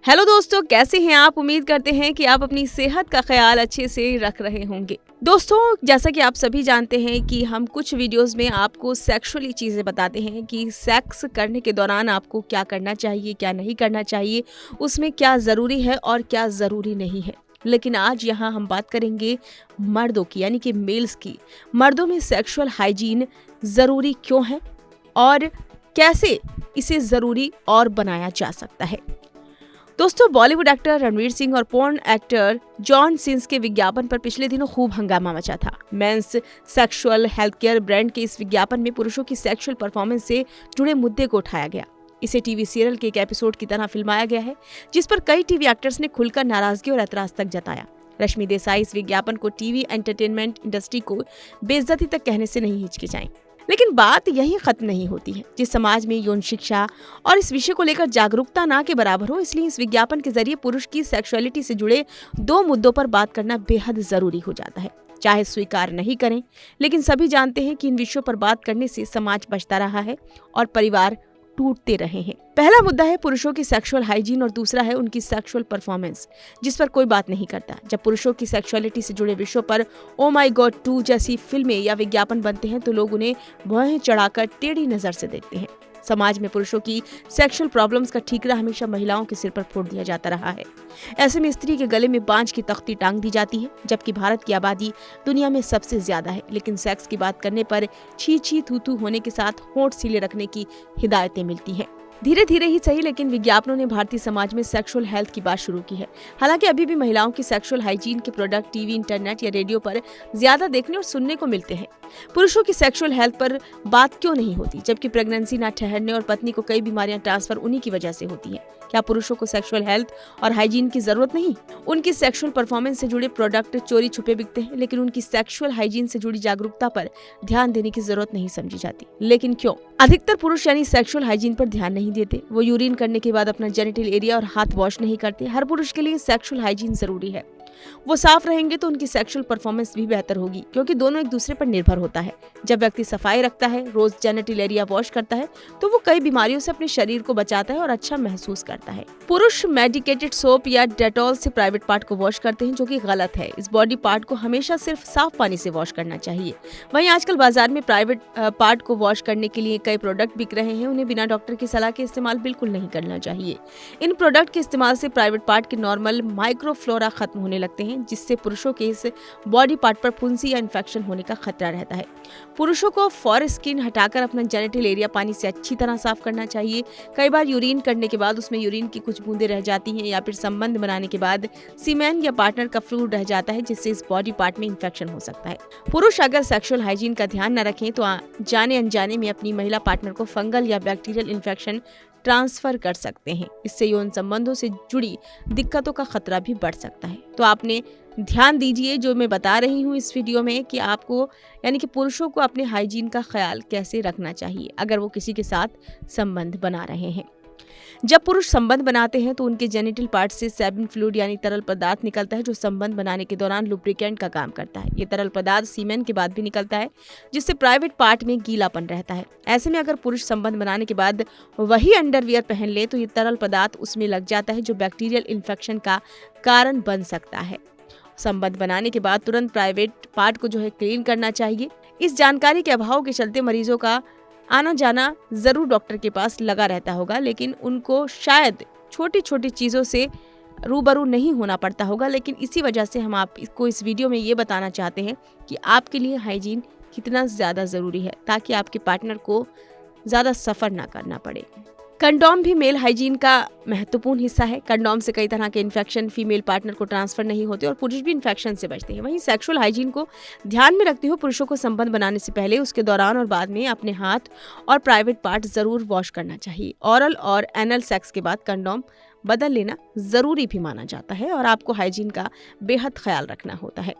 Hello दोस्तों, कैसे हैं आप। उम्मीद करते हैं कि आप अपनी सेहत का ख्याल अच्छे से रख रहे होंगे। दोस्तों, जैसा कि आप सभी जानते हैं कि हम कुछ वीडियोस में आपको सेक्सुअली चीज़ें बताते हैं कि सेक्स करने के दौरान आपको क्या करना चाहिए, क्या नहीं करना चाहिए, उसमें क्या ज़रूरी है और क्या ज़रूरी नहीं है। लेकिन आज यहाँ हम बात करेंगे मर्दों की, यानी कि मेल्स की। मर्दों में सेक्सुअल हाइजीन ज़रूरी क्यों है और कैसे इसे ज़रूरी और बनाया जा सकता है। दोस्तों, बॉलीवुड एक्टर रणवीर सिंह और पोर्न एक्टर जॉन सिंस के विज्ञापन पर पिछले दिनों खूब हंगामा मचा था। Men's sexual health care brand के इस विज्ञापन में पुरुषों की सेक्सुअल परफॉर्मेंस से जुड़े मुद्दे को उठाया गया। इसे टीवी सीरियल के एक एपिसोड की तरह फिल्माया गया है, जिस पर कई टीवी एक्टर्स ने खुलकर नाराजगी और ऐतराज तक जताया। रश्मि देसाई इस विज्ञापन को टीवी एंटरटेनमेंट इंडस्ट्री को बेइज्जती तक कहने से नहीं हिचकिचाई। लेकिन बात यही खत्म नहीं होती है। जिस समाज में यौन शिक्षा और इस विषय को लेकर जागरूकता ना के बराबर हो, इसलिए इस विज्ञापन के जरिए पुरुष की सेक्सुअलिटी से जुड़े दो मुद्दों पर बात करना बेहद जरूरी हो जाता है। चाहे स्वीकार नहीं करें, लेकिन सभी जानते हैं कि इन विषयों पर बात करने से समाज बचता रहा है और परिवार टूटते रहे हैं। पहला मुद्दा है पुरुषों की सेक्सुअल हाइजीन और दूसरा है उनकी सेक्सुअल परफॉर्मेंस, जिस पर कोई बात नहीं करता। जब पुरुषों की सेक्सुअलिटी से जुड़े विषयों पर ओ माय गॉड 2 जैसी फिल्में या विज्ञापन बनते हैं तो लोग उन्हें भौहें चढ़ाकर टेढ़ी नजर से देखते हैं। समाज में पुरुषों की सेक्सुअल प्रॉब्लम्स का ठीकरा हमेशा महिलाओं के सिर पर फोड़ दिया जाता रहा है। ऐसे में स्त्री के गले में बांझ की तख्ती टांग दी जाती है, जबकि भारत की आबादी दुनिया में सबसे ज्यादा है, लेकिन सेक्स की बात करने पर छी छी थू थू होने के साथ होंठ सीले रखने की हिदायतें मिलती हैं। धीरे धीरे ही सही, लेकिन विज्ञापनों ने भारतीय समाज में सेक्सुअल हेल्थ की बात शुरू की है। हालांकि अभी भी महिलाओं की सेक्सुअल हाइजीन के प्रोडक्ट टीवी, इंटरनेट या रेडियो पर ज्यादा देखने और सुनने को मिलते हैं। पुरुषों की सेक्सुअल हेल्थ पर बात क्यों नहीं होती, जबकि प्रेगनेंसी न ठहरने और पत्नी को कई बीमारियां ट्रांसफर उन्हीं की वजह से होती हैं। क्या पुरुषों को सेक्सुअल हेल्थ और हाइजीन की जरूरत नहीं? उनकी सेक्सुअल परफॉर्मेंस से जुड़े प्रोडक्ट चोरी छुपे बिकते हैं, लेकिन उनकी सेक्सुअल हाइजीन से जुड़ी जागरूकता पर ध्यान देने की जरूरत नहीं समझी जाती। लेकिन क्यों? अधिकतर पुरुष यानी सेक्सुअल हाइजीन पर ध्यान नहीं देते। वो यूरिन करने के बाद अपना जेनिटल एरिया और हाथ वॉश नहीं करते। हर पुरुष के लिए सेक्सुअल हाइजीन जरूरी है। वो साफ रहेंगे तो उनकी सेक्सुअल परफॉर्मेंस भी बेहतर होगी, क्योंकि दोनों एक दूसरे पर निर्भर होता है। जब व्यक्ति सफाई रखता है, रोज जेनिटल एरिया वॉश करता है, तो वो कई बीमारियों से अपने शरीर को बचाता है और अच्छा महसूस करता है। पुरुष मेडिकेटेड सोप या डेटॉल से प्राइवेट पार्ट को वॉश करते हैं, जो कि गलत है। इस बॉडी पार्ट को हमेशा सिर्फ साफ पानी से वॉश करना चाहिए। वहीं आजकल बाजार में प्राइवेट पार्ट को वॉश करने के लिए कई प्रोडक्ट बिक रहे हैं। उन्हें बिना डॉक्टर की सलाह के इस्तेमाल बिल्कुल नहीं करना चाहिए। इन प्रोडक्ट के इस्तेमाल से प्राइवेट पार्ट के नॉर्मल माइक्रोफ्लोरा खत्म होने लगते हैं, जिससे पुरुषों के इस बॉडी पार्ट पर फुंसी या इन्फेक्शन होने का खतरा रहता है। पुरुषों को फॉर स्किन हटाकर अपना जेनिटल एरिया पानी से अच्छी तरह साफ करना चाहिए। कई बार यूरिन करने के बाद उसमें यूरिन की कुछ बूंदें रह जाती हैं, या फिर संबंध बनाने के बाद सीमेन या पार्टनर का फ्लूइड रह जाता है, जिससे इस बॉडी पार्ट में इन्फेक्शन हो सकता है। पुरुष अगर सेक्सुअल हाइजीन का ध्यान न रखें तो जाने अनजाने में अपनी महिला पार्टनर को फंगल या बैक्टीरियल इन्फेक्शन ट्रांसफर कर सकते हैं। इससे यौन संबंधों से जुड़ी दिक्कतों का खतरा भी बढ़ सकता है। तो आपने ध्यान दीजिए जो मैं बता रही हूँ इस वीडियो में, कि आपको यानी कि पुरुषों को अपने हाइजीन का ख्याल कैसे रखना चाहिए अगर वो किसी के साथ संबंध बना रहे हैं। जब पुरुष संबंध बनाते हैं तो उनके जेनिटल पार्ट से सेबन फ्लूइड यानी तरल पदार्थ निकलता है, जो संबंध बनाने के दौरान लुब्रिकेंट का काम करता है। ये तरल पदार्थ सीमेन के बाद भी निकलता है, जिससे प्राइवेट पार्ट में गीलापन रहता है। ऐसे में अगर पुरुष संबंध बनाने के बाद वही अंडरवियर पहन ले तो ये तरल पदार्थ उसमें लग जाता है, जो बैक्टीरियल इन्फेक्शन का कारण बन सकता है। संबंध बनाने के बाद तुरंत प्राइवेट पार्ट को जो है क्लीन करना चाहिए। इस जानकारी के अभाव के चलते मरीजों का आना जाना जरूर डॉक्टर के पास लगा रहता होगा, लेकिन उनको शायद छोटी छोटी चीज़ों से रूबरू नहीं होना पड़ता होगा। लेकिन इसी वजह से हम आपको इस वीडियो में ये बताना चाहते हैं कि आपके लिए हाइजीन कितना ज़्यादा ज़रूरी है, ताकि आपके पार्टनर को ज़्यादा सफ़र ना करना पड़े। कंडोम भी मेल हाइजीन का महत्वपूर्ण हिस्सा है। कंडोम से कई तरह के इन्फेक्शन फीमेल पार्टनर को ट्रांसफर नहीं होते और पुरुष भी इन्फेक्शन से बचते हैं। वहीं सेक्सुअल हाइजीन को ध्यान में रखते हुए पुरुषों को संबंध बनाने से पहले, उसके दौरान और बाद में अपने हाथ और प्राइवेट पार्ट जरूर वॉश करना चाहिए। ओरल और एनल सेक्स के बाद कंडोम बदल लेना जरूरी भी माना जाता है और आपको हाइजीन का बेहद ख्याल रखना होता है।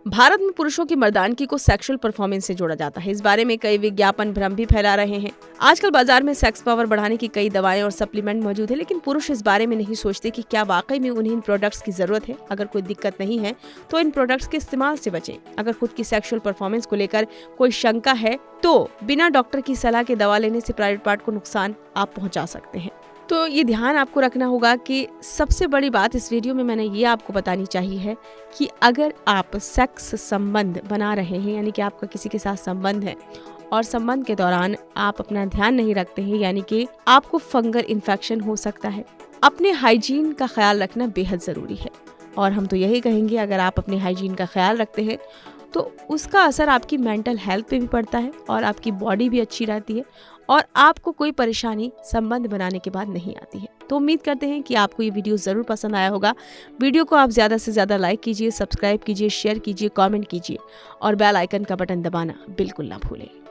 भारत में पुरुषों की मर्दानगी को सेक्सुअल परफॉर्मेंस से जोड़ा जाता है। इस बारे में कई विज्ञापन भ्रम भी फैला रहे हैं। आजकल बाजार में सेक्स पावर बढ़ाने की कई दवाएं और सप्लीमेंट मौजूद है, लेकिन पुरुष इस बारे में नहीं सोचते कि क्या वाकई में उन्हें इन प्रोडक्ट्स की जरूरत है। अगर कोई दिक्कत नहीं है तो इन प्रोडक्ट्स के इस्तेमाल से बचें। अगर खुद की सेक्सुअल परफॉर्मेंस को लेकर कोई शंका है तो बिना डॉक्टर की सलाह के दवा लेने से प्राइवेट पार्ट को नुकसान आप पहुंचा सकते हैं। तो ये ध्यान आपको रखना होगा कि सबसे बड़ी बात इस वीडियो में मैंने ये आपको बतानी चाहिए है कि अगर आप सेक्स संबंध बना रहे हैं, यानी कि आपका किसी के साथ संबंध है और संबंध के दौरान आप अपना ध्यान नहीं रखते हैं, यानी कि आपको फंगल इन्फेक्शन हो सकता है। अपने हाइजीन का ख्याल रखना बेहद ज़रूरी है और हम तो यही कहेंगे अगर आप अपने हाइजीन का ख्याल रखते हैं तो उसका असर आपकी मेंटल हेल्थ पे भी पड़ता है और आपकी बॉडी भी अच्छी रहती है और आपको कोई परेशानी संबंध बनाने के बाद नहीं आती है। तो उम्मीद करते हैं कि आपको ये वीडियो ज़रूर पसंद आया होगा। वीडियो को आप ज़्यादा से ज़्यादा लाइक कीजिए, सब्सक्राइब कीजिए, शेयर कीजिए, कमेंट कीजिए और बेल आइकन का बटन दबाना बिल्कुल ना भूलें।